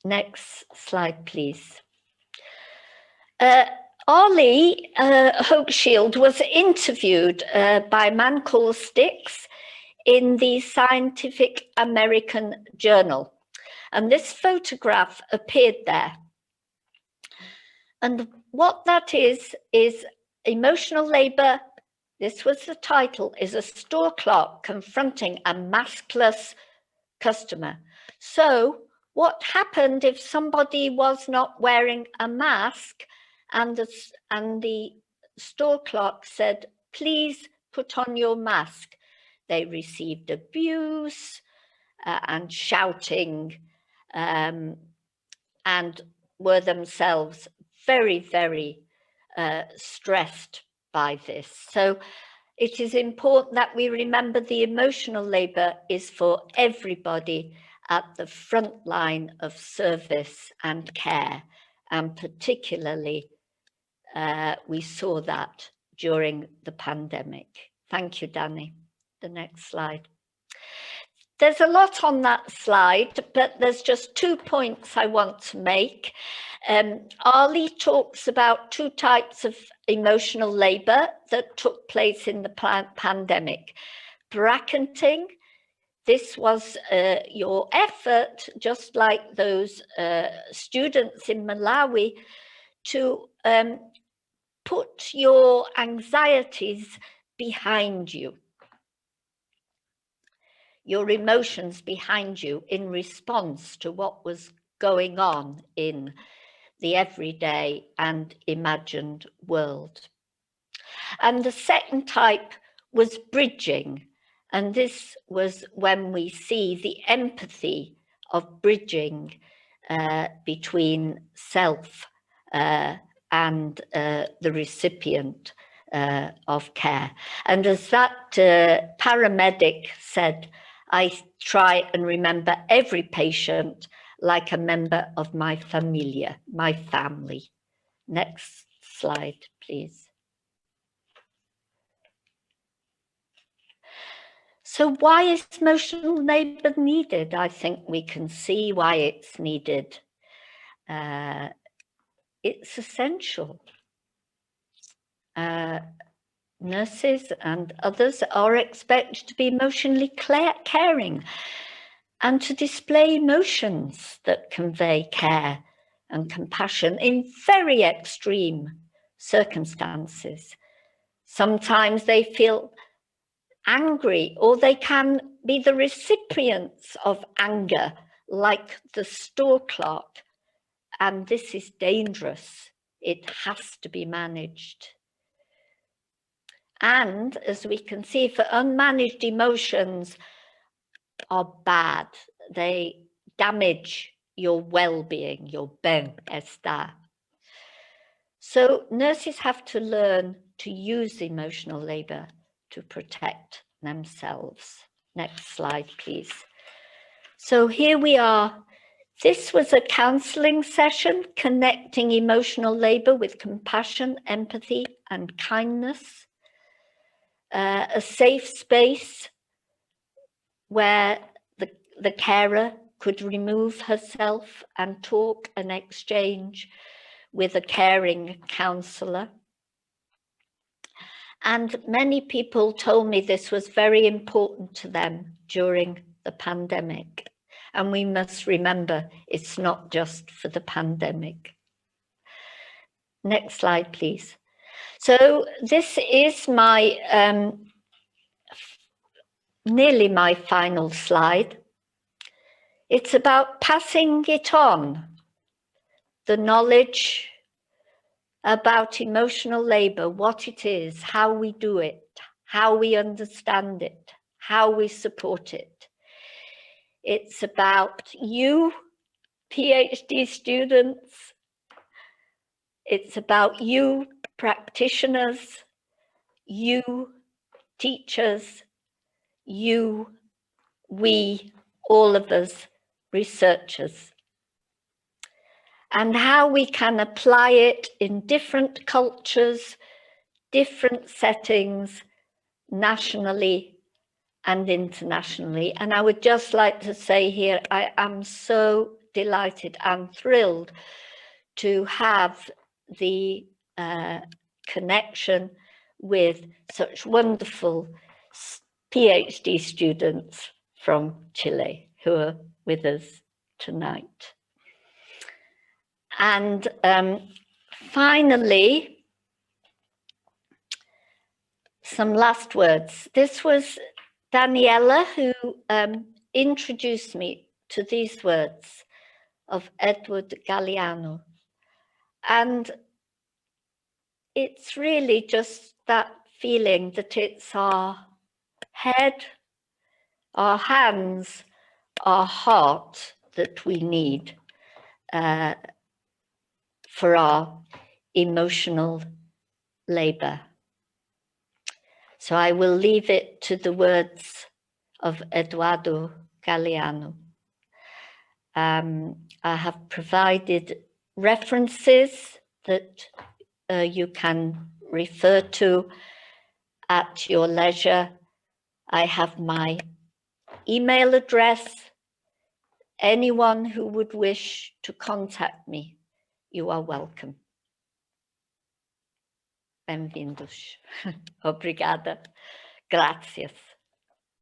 Next slide, please. Ollie Hochschild was interviewed by a man called Stix in the Scientific American Journal. And this photograph appeared there. And what that is emotional labor. This was the title, is a store clerk confronting a maskless customer. So what happened if somebody was not wearing a mask and the store clerk said, please put on your mask? They received abuse and shouting and were themselves very, very stressed by this. So it is important that we remember the emotional labor is for everybody at the front line of service and care. And particularly, we saw that during the pandemic. Thank you, Danny. The next slide. There's a lot on that slide, but there's just 2 points I want to make. Arlie talks about 2 types of emotional labor that took place in the pandemic. Bracketing, this was your effort, just like those students in Malawi, to put your anxieties behind you, your emotions behind you in response to what was going on in the everyday and imagined world. And the second type was bridging. And this was when we see the empathy of bridging between self and the recipient of care. And as that paramedic said, I try and remember every patient like a member of my familia, my family. Next slide, please. So why is emotional labor needed? I think we can see why it's needed. It's essential. Nurses and others are expected to be emotionally caring and to display emotions that convey care and compassion in very extreme circumstances. Sometimes they feel angry, or they can be the recipients of anger, like the store clerk, and this is dangerous. It has to be managed. And as we can see, for unmanaged emotions are bad. They damage your well-being, your bien-estar. So nurses have to learn to use emotional labor to protect themselves. Next slide, please. So here we are. This was a counseling session connecting emotional labor with compassion, empathy, and kindness. A safe space where the carer could remove herself and talk and exchange with a caring counsellor. And many people told me this was very important to them during the pandemic. And we must remember it's not just for the pandemic. Next slide, please. So this is my nearly my final slide. It's about passing it on, the knowledge about emotional labor, what it is, how we do it, how we understand it, how we support it. It's about you, PhD students. It's about you, practitioners, you, teachers, you, we, all of us, researchers, and how we can apply it in different cultures, different settings, nationally and internationally. And I would just like to say here, I am so delighted and thrilled to have the connection with such wonderful PhD students from Chile who are with us tonight. And finally, some last words. This was Daniela who introduced me to these words of Edward Galeano. And it's really just that feeling that it's our head, our hands, our heart that we need for our emotional labor. So I will leave it to the words of Eduardo Galeano. I have provided references that you can refer to at your leisure. I have my email address. Anyone who would wish to contact me, you are welcome. Bem-vindos. Obrigada. Gracias.